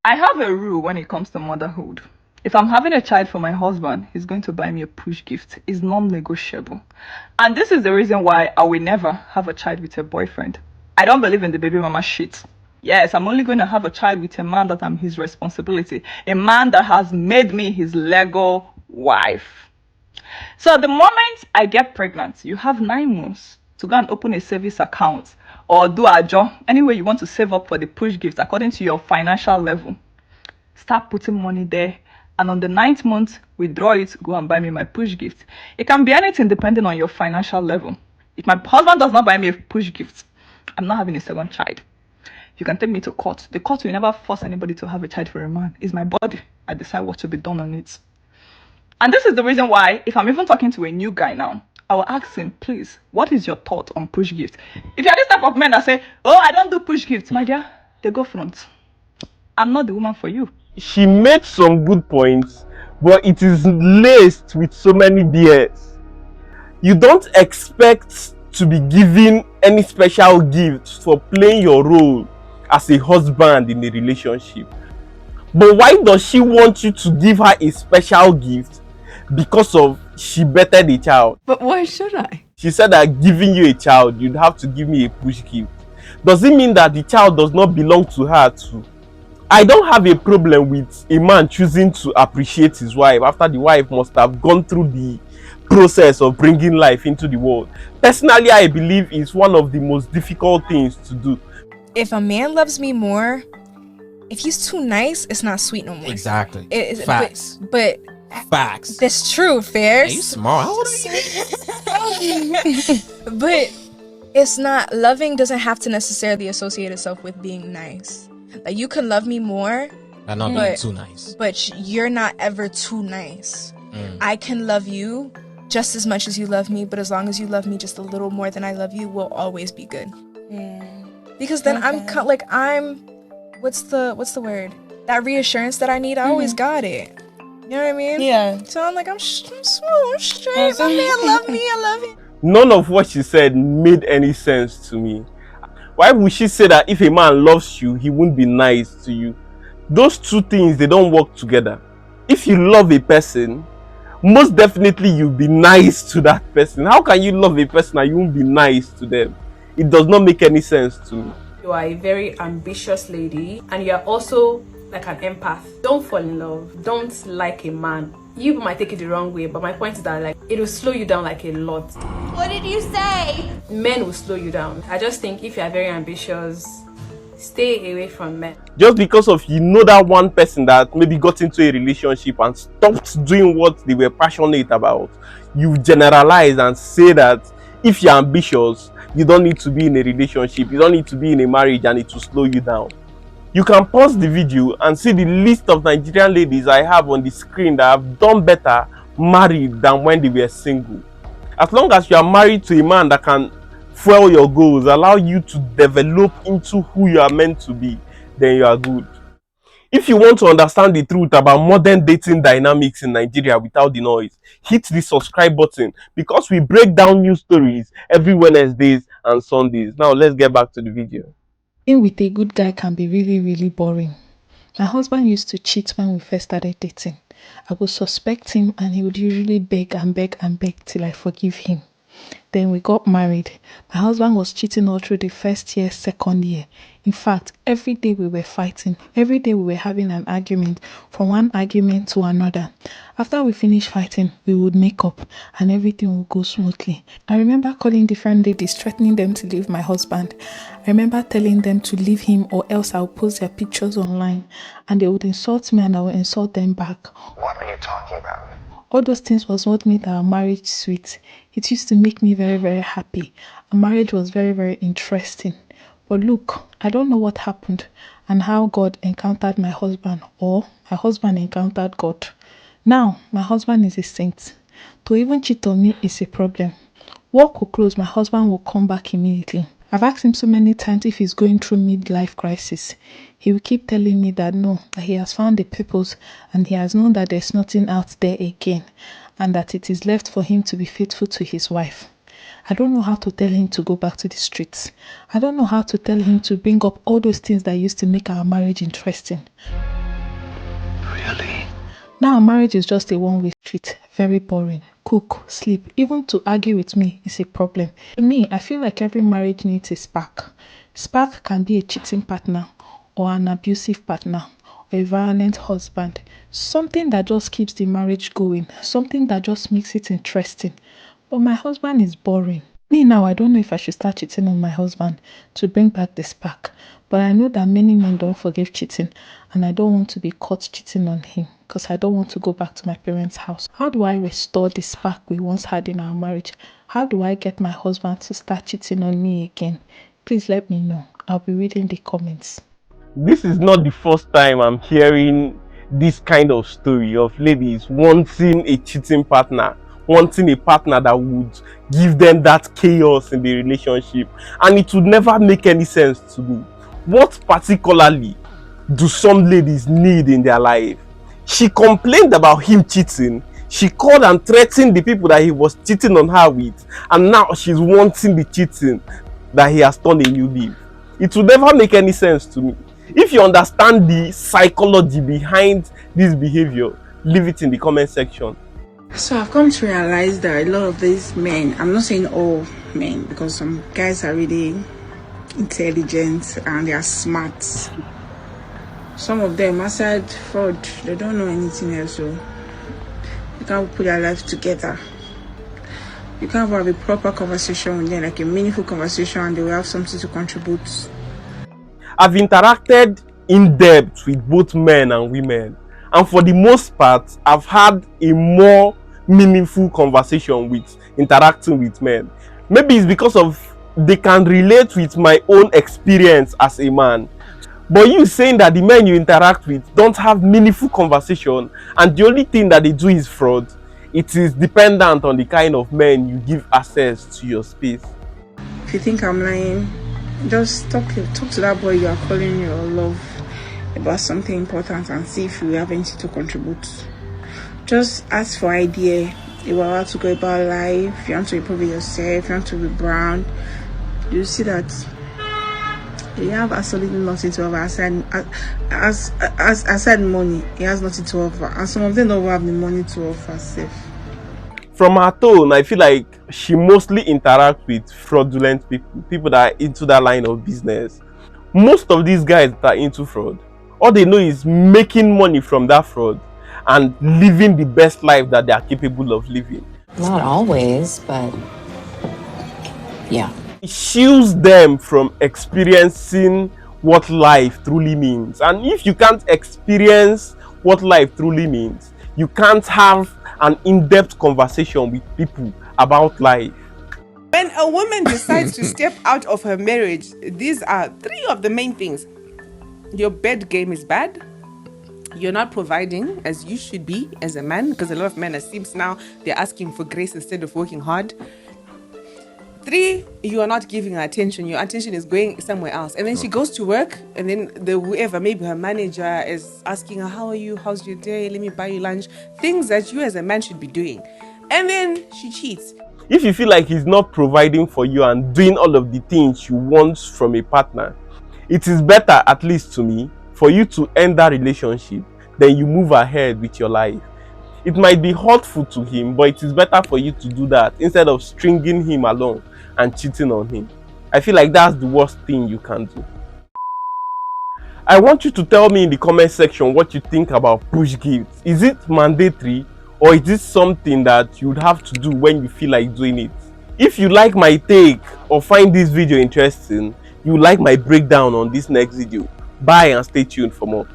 I have a rule when it comes to motherhood. If I'm having a child for my husband, he's going to buy me a push gift. It's non-negotiable. And this is the reason why I will never have a child with a boyfriend. I don't believe in the baby mama shit. Yes, I'm only going to have a child with a man that I'm his responsibility. A man that has made me his Lego wife. So the moment I get pregnant, you have 9 months to go and open a savings account or do a job anyway you want to save up for the push gift according to your financial level. Start putting money there, and on the 9th month withdraw it, go and buy me my push gift. It can be anything depending on your financial level. If my husband does not buy me a push gift, I'm not having a second child. You can take me to court. The court will never force anybody to have a child for a man. It's my body. I decide what to be done on it. And this is the reason why, if I'm even talking to a new guy now, I will ask him, please, what is your thought on push gifts? If you're this type of man that say, oh, I don't do push gifts, my dear, they go front. I'm not the woman for you. She made some good points, but it is laced with so many BS. You don't expect to be given any special gifts for playing your role as a husband in a relationship. But why does she want you to give her a special gift because of she bettered a child? But why should I? She said that giving you a child, you'd have to give me a push gift. Does it mean that the child does not belong to her too? I don't have a problem with a man choosing to appreciate his wife after the wife must have gone through the process of bringing life into the world. Personally, I believe it's one of the most difficult things to do. If a man loves me more, if he's too nice, it's not sweet no more. Exactly. Facts. But Facts. that's true, Fairs. Hey, you smart. How old are you? But it's not, loving doesn't have to necessarily associate itself with being nice. Like, you can love me more, I'm not being too nice. but you're not ever too nice. I can love you just as much as you love me, but as long as you love me just a little more than I love you, we'll always be good. Because then I'm what's the word? That reassurance that I need, I always got it. You know what I mean? Yeah. So I'm like, I'm straight. My man love me. I love him. None of what she said made any sense to me. Why would she say that if a man loves you, he won't be nice to you? Those two things, they don't work together. If you love a person, most definitely you'll be nice to that person. How can you love a person and you won't be nice to them? It does not make any sense to me. You are a very ambitious lady and you're also like an empath. Don't fall in love. Don't like a man. You might take it the wrong way, but my point is that like it will slow you down like a lot. What did you say? Men will slow you down. I just think if you are very ambitious, stay away from men. Just because of you know that one person that maybe got into a relationship and stopped doing what they were passionate about, you generalize and say that if you're ambitious, you don't need to be in a relationship, you don't need to be in a marriage, and it will slow you down. You can pause the video and see the list of Nigerian ladies I have on the screen that have done better married than when they were single. As long as you are married to a man that can fuel your goals, allow you to develop into who you are meant to be, then you are good. If you want to understand the truth about modern dating dynamics in Nigeria without the noise, hit the subscribe button because we break down new stories every Wednesdays and Sundays. Now let's get back to the video. Being with a good guy can be really, really boring. My husband used to cheat when we first started dating. I would suspect him and he would usually beg and beg and beg till I forgive him. Then we got married. My husband was cheating all through the first year, second year. In fact, every day we were fighting. Every day we were having an argument, from one argument to another. After we finished fighting, we would make up and everything would go smoothly. I remember calling different ladies, threatening them to leave my husband. I remember telling them to leave him or else I would post their pictures online. And they would insult me and I would insult them back. What are you talking about? All those things was what made our marriage sweet. It used to make me very, very happy. Our marriage was very, very interesting. But look, I don't know what happened and how God encountered my husband or my husband encountered God. Now, my husband is a saint. To even cheat on me is a problem. Work will close, my husband will come back immediately. I've asked him so many times if he's going through midlife crisis. He will keep telling me that no, that he has found the purpose and he has known that there's nothing out there again and that it is left for him to be faithful to his wife. I don't know how to tell him to go back to the streets. I don't know how to tell him to bring up all those things that used to make our marriage interesting. Really? Now marriage is just a one-way street, very boring. Cook, sleep, even to argue with me is a problem. To me, I feel like every marriage needs a spark. Spark can be a cheating partner or an abusive partner or a violent husband. Something that just keeps the marriage going, something that just makes it interesting. But my husband is boring. Me now, I don't know if I should start cheating on my husband to bring back the spark. But I know that many men don't forgive cheating, and I don't want to be caught cheating on him because I don't want to go back to my parents' house. How do I restore the spark we once had in our marriage? How do I get my husband to start cheating on me again? Please let me know. I'll be reading the comments. This is not the first time I'm hearing this kind of story of ladies wanting a cheating partner, wanting a partner that would give them that chaos in the relationship, and it would never make any sense to me. What particularly do some ladies need in their life? She complained about him cheating. She called and threatened the people that he was cheating on her with, and now she's wanting the cheating that he has turned a new leaf. It would never make any sense to me. If you understand the psychology behind this behavior, leave it in the comment section. So I've come to realize that a lot of these men, I'm not saying all men, because some guys are really intelligent and they are smart. Some of them, aside fraud, they don't know anything else, so you can't put their life together. You can't have a proper conversation with them, like a meaningful conversation, and they will have something to contribute. I've interacted in depth with both men and women, and for the most part, I've had a more meaningful conversation with interacting with men. Maybe it's because of they can relate with my own experience as a man. But you saying that the men you interact with don't have meaningful conversation and the only thing that they do is fraud, it is dependent on the kind of men you give access to your space. If you think I'm lying, just talk to that boy you are calling your love about something important and see if you have anything to contribute. Just ask for idea about how to go about life. If you want to improve yourself, if you want to be brown, you see that you have absolutely nothing to offer aside money. He has nothing to offer, and some of them don't have the money to offer safe. From her tone, I feel like she mostly interacts with fraudulent people that are into that line of business. Most of these guys that are into fraud, all they know is making money from that fraud and living the best life that they are capable of living. Not always, but yeah. It shields them from experiencing what life truly means. And if you can't experience what life truly means, you can't have an in-depth conversation with people about life. When a woman decides to step out of her marriage, these are three of the main things. Your bed game is bad. You're not providing as you should be as a man, because a lot of men, it seems now, they're asking for grace instead of working hard. 3, you are not giving her attention. Your attention is going somewhere else. And then she goes to work, and then whoever, maybe her manager, is asking her, how are you? How's your day? Let me buy you lunch. Things that you as a man should be doing. And then she cheats. If you feel like he's not providing for you and doing all of the things you want from a partner, it is better, at least to me, for you to end that relationship than you move ahead with your life. It might be hurtful to him, but it is better for you to do that instead of stringing him along and cheating on him. I feel like that's the worst thing you can do. I want you to tell me in the comment section what you think about push gifts. Is it mandatory, or is it something that you'd have to do when you feel like doing it? If you like my take or find this video interesting, you like my breakdown on this next video. Bye and stay tuned for more.